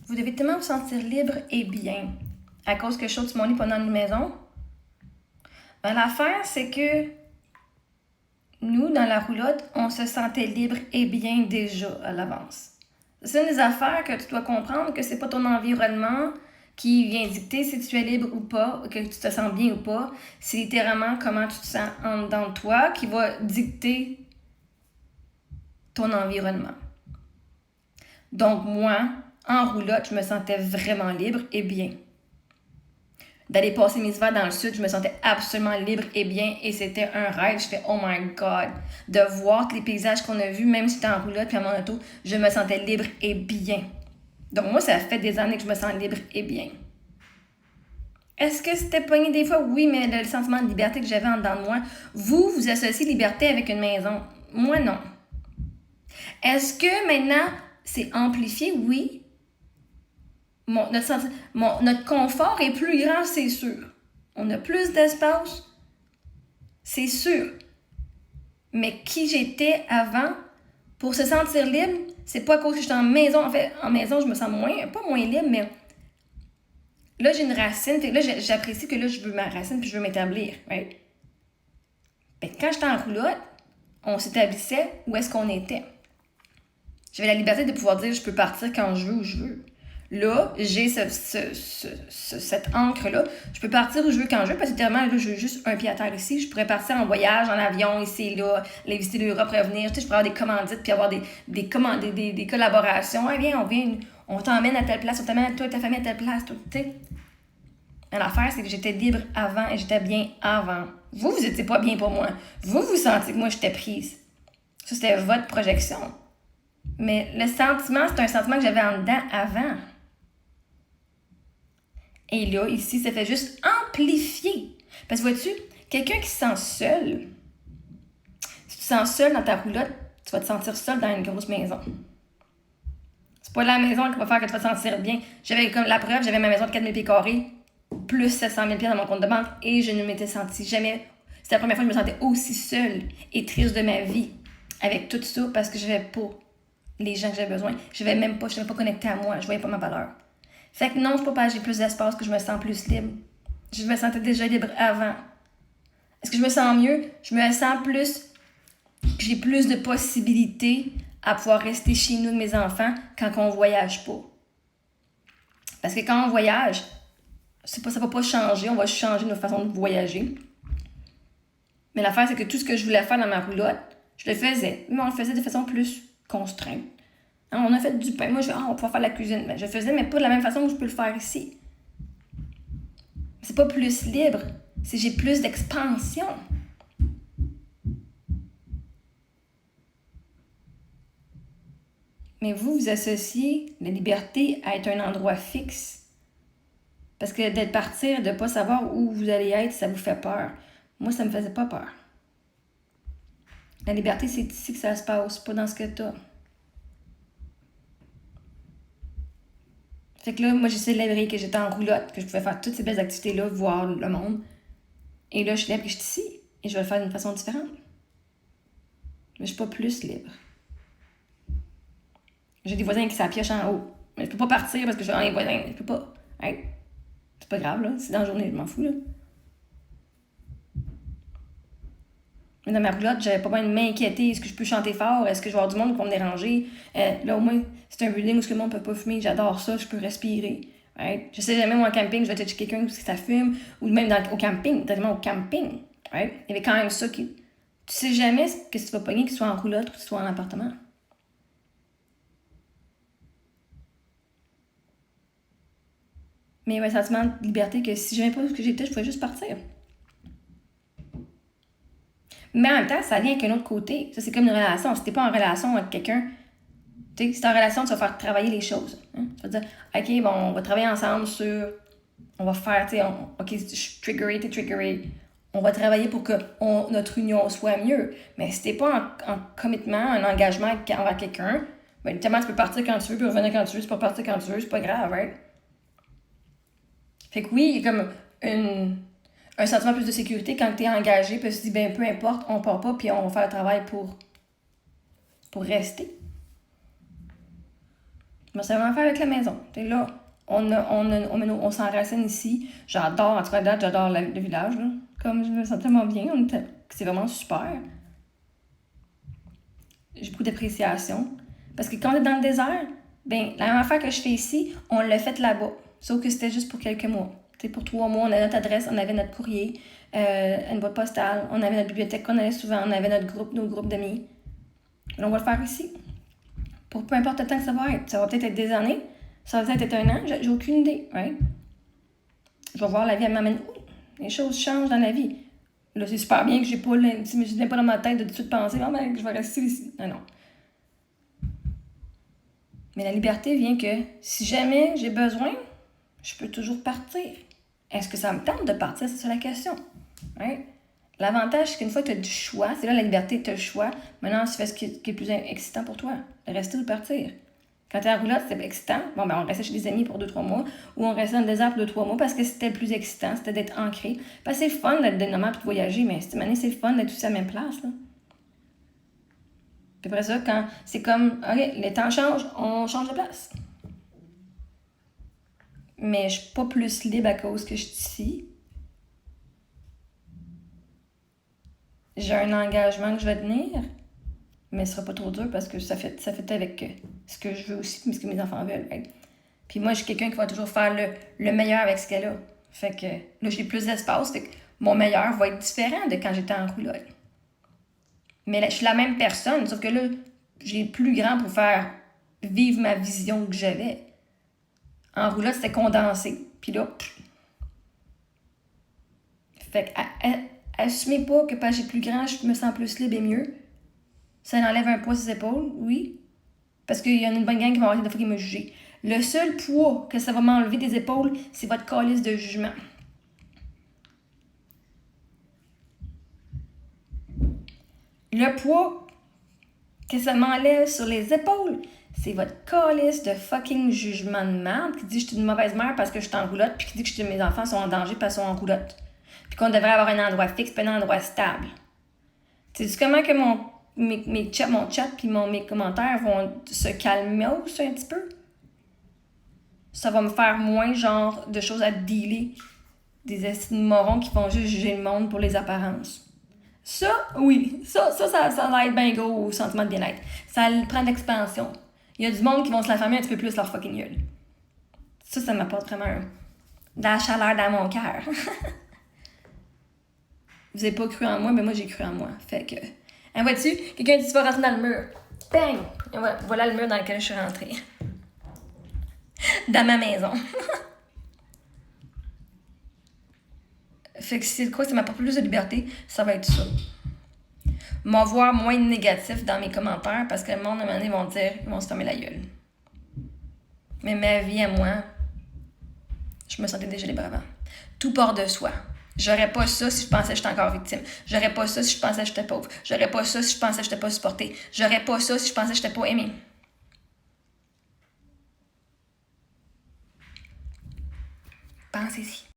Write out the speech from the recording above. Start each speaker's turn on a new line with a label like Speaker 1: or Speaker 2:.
Speaker 1: vous devez tellement vous sentir libre et bien à cause que je saute sur mon lit pendant une maison. Ben, l'affaire, c'est que nous, dans la roulotte, on se sentait libre et bien déjà à l'avance. C'est une des affaires que tu dois comprendre, que c'est pas ton environnement qui vient dicter si tu es libre ou pas, que tu te sens bien ou pas. C'est littéralement comment tu te sens en dedans de toi qui va dicter ton environnement. Donc moi, en roulotte, je me sentais vraiment libre et bien. D'aller passer mes hivers dans le sud, je me sentais absolument libre et bien et c'était un rêve. Je fais oh my god, de voir tous les paysages qu'on a vus, même si j'étais en roulotte puis en mon auto, je me sentais libre et bien. Donc moi, ça fait des années que je me sens libre et bien. Est-ce que c'était pogné des fois? Oui, mais le sentiment de liberté que j'avais en dedans de moi, vous associez liberté avec une maison. Moi, non. Est-ce que maintenant, c'est amplifié? Oui. Notre confort est plus grand, c'est sûr. On a plus d'espace, c'est sûr. Mais qui j'étais avant, pour se sentir libre, c'est pas à cause que j'étais en maison. En fait, en maison, je me sens pas moins libre, mais là, j'ai une racine. Fait que là, j'apprécie que là, je veux ma racine puis je veux m'établir. Right? Fait que quand j'étais en roulotte, on s'établissait où est-ce qu'on était. J'avais la liberté de pouvoir dire je peux partir quand je veux où je veux. Là, j'ai cette encre-là. Je peux partir où je veux quand je veux, parce que tellement, là, je veux juste un pied à terre ici. Je pourrais partir en voyage, en avion, ici et là, aller visiter l'Europe, revenir. Tu sais, je pourrais avoir des commandites, puis avoir des collaborations. Ah, viens, on t'emmène à telle place, on t'emmène toi et ta famille à telle place. Tu sais. L'affaire, c'est que j'étais libre avant et j'étais bien avant. Vous étiez pas bien pour moi. Vous sentiez que moi, j'étais prise. Ça, c'était votre projection. Mais le sentiment, c'est un sentiment que j'avais en dedans avant. Et là, ici, ça fait juste amplifier. Parce que vois-tu, quelqu'un qui se sent seul, si tu te sens seul dans ta roulotte, tu vas te sentir seul dans une grosse maison. C'est pas la maison qui va faire que tu vas te sentir bien. J'avais comme la preuve, j'avais ma maison de 4000 pieds carrés, plus 700 000 pieds dans mon compte de banque, et je ne m'étais sentie jamais... C'était la première fois que je me sentais aussi seule et triste de ma vie avec tout ça parce que j'avais pas les gens que j'avais besoin. Je n'étais même pas connectée à moi, je voyais pas ma valeur. Fait que non, c'est pas parce que j'ai plus d'espace que je me sens plus libre. Je me sentais déjà libre avant. Est-ce que je me sens mieux? Je me sens plus... J'ai plus de possibilités à pouvoir rester chez nous avec mes enfants quand on voyage pas. Parce que quand on voyage, ça va pas changer, on va changer notre façon de voyager. Mais l'affaire, c'est que tout ce que je voulais faire dans ma roulotte, je le faisais. Mais on le faisait de façon plus contrainte. On a fait du pain. Moi, on va pouvoir faire la cuisine. Mais je le faisais, mais pas de la même façon que je peux le faire ici. C'est pas plus libre, c'est j'ai plus d'expansion. Mais vous associez la liberté à être un endroit fixe. Parce que d'être partir, de ne pas savoir où vous allez être, ça vous fait peur. Moi, ça me faisait pas peur. La liberté, c'est ici que ça se passe, pas dans ce que t'as. Fait que là, moi, j'ai célébré que j'étais en roulotte, que je pouvais faire toutes ces belles activités-là, voir le monde. Et là, je suis libre que je suis ici. Et je vais le faire d'une façon différente. Mais je suis pas plus libre. J'ai des voisins qui s'appièchent en haut. Mais je peux pas partir parce que je suis dans les voisins. Je peux pas. Hey, c'est pas grave, là. C'est dans la journée, je m'en fous, là. Mais dans ma roulotte, j'avais pas besoin de m'inquiéter. Est-ce que je peux chanter fort? Est-ce que je vais avoir du monde qui va me déranger? Là, au moins, c'est un building où le monde peut pas fumer. J'adore ça. Je peux respirer. Right? Je sais jamais, moi, en camping, je vais toucher quelqu'un parce que ça fume. Ou même au camping. Tellement au camping. Right? Il y avait quand même ça qui... Tu sais jamais ce que tu vas pogner, que tu sois en roulotte ou que tu sois en appartement. Mais il y avait un sentiment de liberté que si je n'aimais pas ce que j'étais, je pouvais juste partir. Mais en même temps, ça vient avec un autre côté. Ça, c'est comme une relation. Si t'es pas en relation avec quelqu'un, tu sais, si t'es en relation, tu vas faire travailler les choses. Hein? Tu vas dire, OK, bon, on va travailler ensemble sur... On va faire, tu sais, OK, je suis triggeré, t'es triggeré. On va travailler pour que notre union soit mieux. Mais si t'es pas en commitment, en engagement envers quelqu'un, ben, tellement tu peux partir quand tu veux, puis revenir quand tu veux, tu peux partir quand tu veux, c'est pas grave, right? Fait que oui, il y a comme un sentiment plus de sécurité quand tu es engagé, puis tu te dis, ben peu importe, on part pas, puis on va faire le travail pour rester. Je me sais vraiment faire avec la maison. T'es là, on s'enracine ici. J'adore, en tout cas, date, j'adore le village. Là. Comme je me sens tellement bien, c'est vraiment super. J'ai beaucoup d'appréciation. Parce que quand on est dans le désert, ben, la même affaire que je fais ici, on l'a fait là-bas. Sauf que c'était juste pour quelques mois. T'sais, pour 3 mois, on avait notre adresse, on avait notre courrier, une boîte postale, on avait notre bibliothèque qu'on allait souvent, on avait nos groupes d'amis. On va le faire ici. Pour peu importe le temps que ça va être. Ça va peut-être être des années, ça va peut-être être un an, j'ai aucune idée. Right? Je vais voir la vie, elle m'amène où. Les choses changent dans la vie. Là, c'est super bien que j'ai pas, je n'ai pas dans ma tête de tout de suite penser, oh, ben, je vais rester ici. Non, non. Mais la liberté vient que si jamais j'ai besoin, je peux toujours partir. Est-ce que ça me tente de partir? C'est ça la question. Right? L'avantage, c'est qu'une fois que tu as du choix, c'est là la liberté, tu as le choix. Maintenant, tu fais ce qui est plus excitant pour toi. De rester ou de partir. Quand tu es en roulotte, c'était excitant. Bon, ben, on restait chez des amis pour 2-3 mois. Ou on restait dans le désert pour 2-3 mois parce que c'était le plus excitant. C'était d'être ancré. Parce que c'est le fun d'être nomade et de voyager, mais cette année, c'est le fun d'être tous à la même place. Là. Puis après ça, quand c'est comme, OK, les temps changent, on change de place. Mais je suis pas plus libre à cause que je suis ici. J'ai un engagement que je vais tenir, mais ce sera pas trop dur parce que ça fait avec ce que je veux aussi, mais ce que mes enfants veulent. Right? Puis moi, je suis quelqu'un qui va toujours faire le meilleur avec ce qu'elle a. Fait que là, j'ai plus d'espace, fait que mon meilleur va être différent de quand j'étais en roulotte. Mais là, je suis la même personne, sauf que là, j'ai plus grand pour faire vivre ma vision que j'avais. En roulotte, c'était condensé. Puis là, fait que assumez pas que parce que j'ai plus grand, je me sens plus libre et mieux. Ça enlève un poids sur ses épaules, oui. Parce qu'il y en a une bonne gang qui va avoir des fois qui me juger. Le seul poids que ça va m'enlever des épaules, c'est votre calice de jugement. Le poids que ça m'enlève sur les épaules, c'est votre calice de fucking jugement de merde qui dit que je suis une mauvaise mère parce que je suis en roulotte, puis qui dit que mes enfants sont en danger parce qu'ils sont en roulotte. Puis qu'on devrait avoir un endroit fixe, puis un endroit stable. Sais-tu comment que mon chat puis mes commentaires vont se calmer un petit peu? Ça va me faire moins genre de choses à dealer. Des estimes morons qui vont juste juger le monde pour les apparences. Ça, oui. Ça aide bien gros au sentiment de bien-être. Ça prend de l'expansion. Il y a du monde qui vont se la fermer un petit peu plus leur fucking gueule. Ça m'apporte vraiment de la chaleur dans mon cœur. Vous avez pas cru en moi, mais moi j'ai cru en moi. Fait que... Hein, vois-tu? Quelqu'un dit tu vas rentrer dans le mur. Bang! Et voilà le mur dans lequel je suis rentrée. Dans ma maison. Fait que c'est quoi, ça m'apporte plus de liberté, ça va être ça. M'en voir moins de négatif dans mes commentaires parce que le monde, à un moment donné, ils vont se fermer la gueule. Mais ma vie à moi, je me sentais déjà libre avant. Tout part de soi. J'aurais pas ça si je pensais que j'étais encore victime. J'aurais pas ça si je pensais que j'étais pauvre. J'aurais pas ça si je pensais que j'étais pas supportée. J'aurais pas ça si je pensais que j'étais pas aimée. Pensez-y.